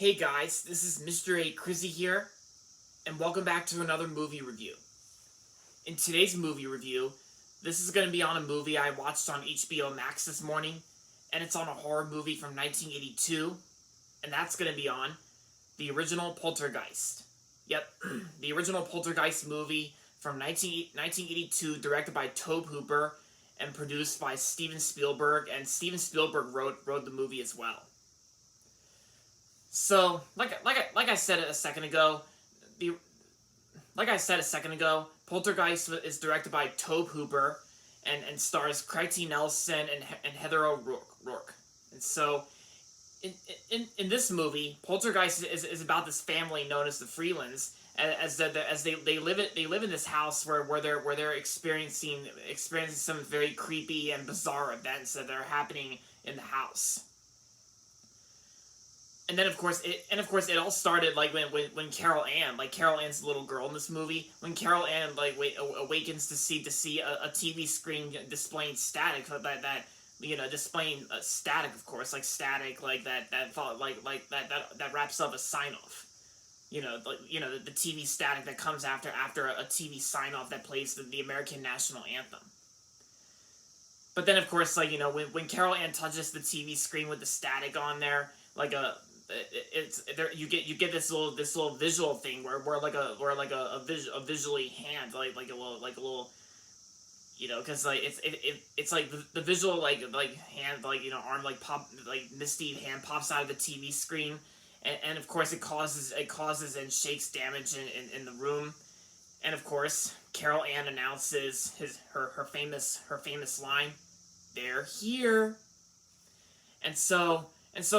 Hey guys, this is Mr. A. Crizzy here, and welcome back to another movie review. In today's movie review, this is going to be on a movie I watched on HBO Max this morning, and it's on a horror movie from 1982, and that's going to be on the original Poltergeist. Yep, the original Poltergeist movie from 1982, directed by Tobe Hooper, and produced by Steven Spielberg, and Steven Spielberg wrote the movie as well. So, like I said a second ago, Poltergeist is directed by Tobe Hooper, and stars Craig T. Nelson and Heather O'Rourke. And so, in this movie, Poltergeist is about this family known as the Freelands, as they live in this house where they're experiencing some very creepy and bizarre events that are happening in the house. And then of course it all started like when Carol Ann's the little girl in this movie, when Carol Ann awakens to see a TV screen displaying static displaying static, of course, like static that wraps up a sign off. The TV static that comes after a TV sign off that plays the American national anthem. But then of course when Carol Ann touches the TV screen with the static on there, you get this little visual thing where a visually hand like a little because it's like the visual hand arm pop misty hand pops out of the TV screen, and of course it causes and shakes damage in the room, and of course Carol Ann announces her famous line, "They're here." And so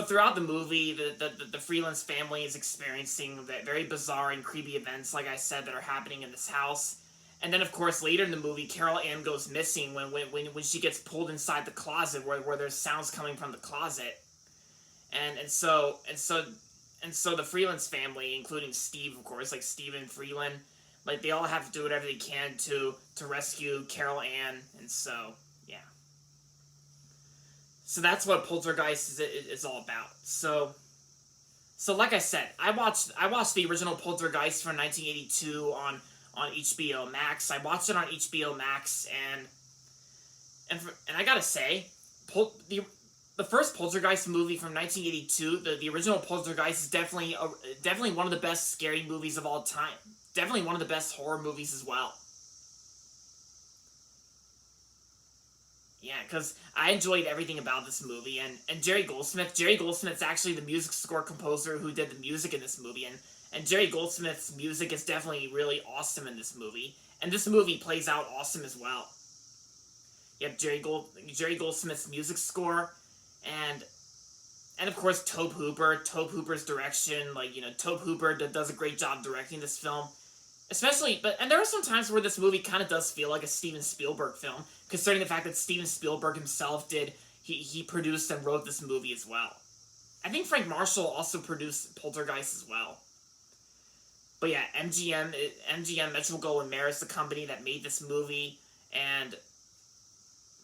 throughout the movie, the Freelands family is experiencing very bizarre and creepy events, like I said, that are happening in this house. And then, of course, later in the movie, Carol Ann goes missing when she gets pulled inside the closet, where there's sounds coming from the closet. And so the Freelands family, including Steve, of course, like Steven Freeland, they all have to do whatever they can to rescue Carol Ann. And so, yeah. So that's what Poltergeist is all about. So like I said, I watched the original Poltergeist from 1982 on HBO Max. I watched it on HBO Max, and I gotta say, the first Poltergeist movie from 1982, the original Poltergeist, is definitely one of the best scary movies of all time. Definitely one of the best horror movies as well. Yeah, because I enjoyed everything about this movie, and Jerry Goldsmith's actually the music score composer who did the music in this movie, and Jerry Goldsmith's music is definitely really awesome in this movie, and this movie plays out awesome as well. You have Jerry Goldsmith's music score, and of course Tobe Hooper's direction. Tobe Hooper does a great job directing this film. And there are some times where this movie kind of does feel like a Steven Spielberg film, considering the fact that Steven Spielberg himself he produced and wrote this movie as well. I think Frank Marshall also produced Poltergeist as well. But yeah, MGM Metro-Goldwyn-Mayer is the company that made this movie, and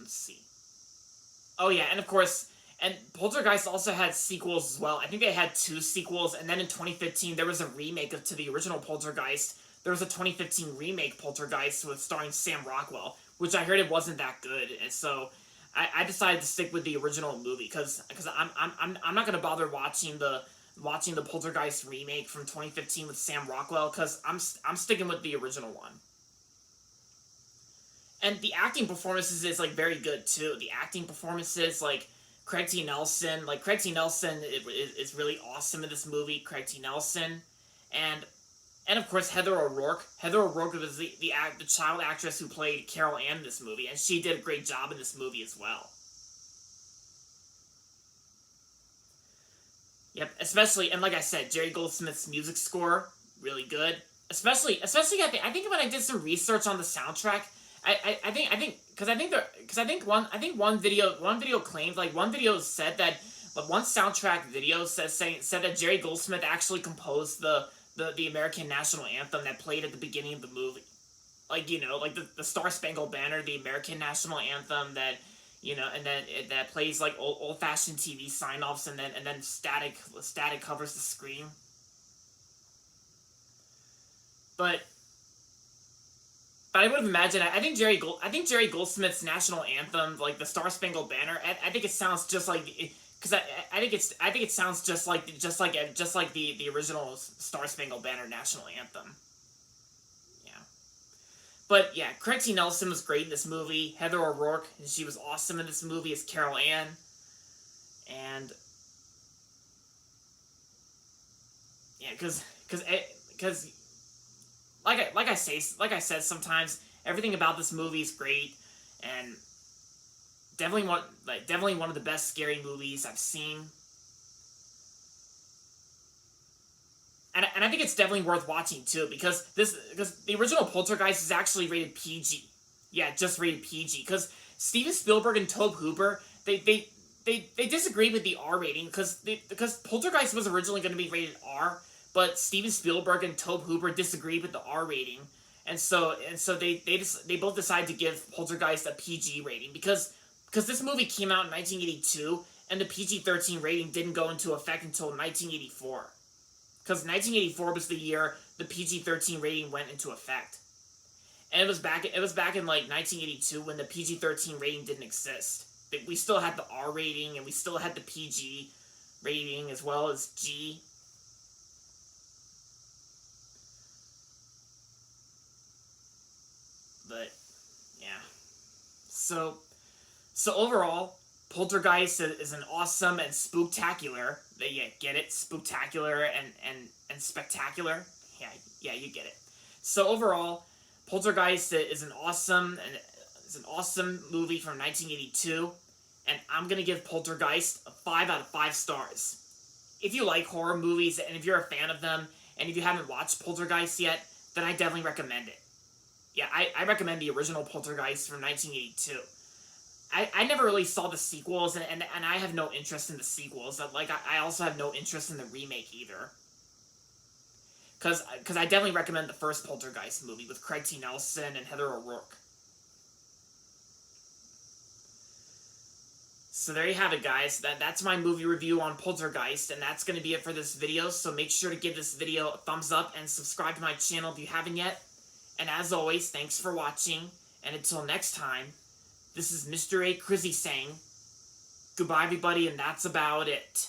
let's see. Oh yeah, and of course, and Poltergeist also had sequels as well. I think they had 2 sequels, and then in 2015 there was a remake to the original Poltergeist. There was a 2015 remake Poltergeist starring Sam Rockwell, which I heard it wasn't that good, and so I decided to stick with the original movie because I'm not gonna bother watching the Poltergeist remake from 2015 with Sam Rockwell, because I'm sticking with the original one. And the acting performances is very good too. The acting performances, Craig T. Nelson is really awesome in this movie. Craig T. Nelson, and of course Heather O'Rourke. Heather O'Rourke was the child actress who played Carol Ann in this movie, and she did a great job in this movie as well. Yep, especially, and like I said, Jerry Goldsmith's music score, really good. Especially I think when I did some research on the soundtrack, one video claimed, one video said that, one soundtrack video said that Jerry Goldsmith actually composed the American national anthem that played at the beginning of the movie. The Star Spangled Banner, the American national anthem that And then that plays like old-fashioned TV sign-offs, and then static covers the screen. But I would imagine. I think Jerry Goldsmith's national anthem, like the Star Spangled Banner. I think it sounds just like, because I think it sounds just like the original Star Spangled Banner national anthem. Yeah. But yeah, Craig T. Nelson was great in this movie. Heather O'Rourke, she was awesome in this movie as Carol Ann. And yeah, because like I said, sometimes everything about this movie is great, and definitely one of the best scary movies I've seen. And I think it's definitely worth watching too, because the original Poltergeist is actually rated PG. Yeah, just rated PG, because Steven Spielberg and Tobe Hooper, they disagreed with the R rating, because Poltergeist was originally going to be rated R, but Steven Spielberg and Tobe Hooper disagreed with the R rating, and so they both decided to give Poltergeist a PG rating, because this movie came out in 1982, and the PG-13 rating didn't go into effect until 1984. Because 1984 was the year the PG-13 rating went into effect, and it was back in like 1982 when the PG-13 rating didn't exist. We still had the R rating, and we still had the PG rating as well as G. But yeah, so overall, Poltergeist is an awesome and spooktacular. Yeah, get it? Spooktacular and spectacular. Yeah, yeah, you get it. So overall, Poltergeist is an awesome movie from 1982, and I'm gonna give Poltergeist a 5 out of 5 stars. If you like horror movies and if you're a fan of them, and if you haven't watched Poltergeist yet, then I definitely recommend it. Yeah, I recommend the original Poltergeist from 1982. I never really saw the sequels, and I have no interest in the sequels. Like, I also have no interest in the remake either. Because I definitely recommend the first Poltergeist movie with Craig T. Nelson and Heather O'Rourke. So there you have it, guys. That's my movie review on Poltergeist, and that's going to be it for this video. So make sure to give this video a thumbs up and subscribe to my channel if you haven't yet. And as always, thanks for watching, and until next time, this is Mr. A. Crizzy saying, goodbye everybody, and that's about it.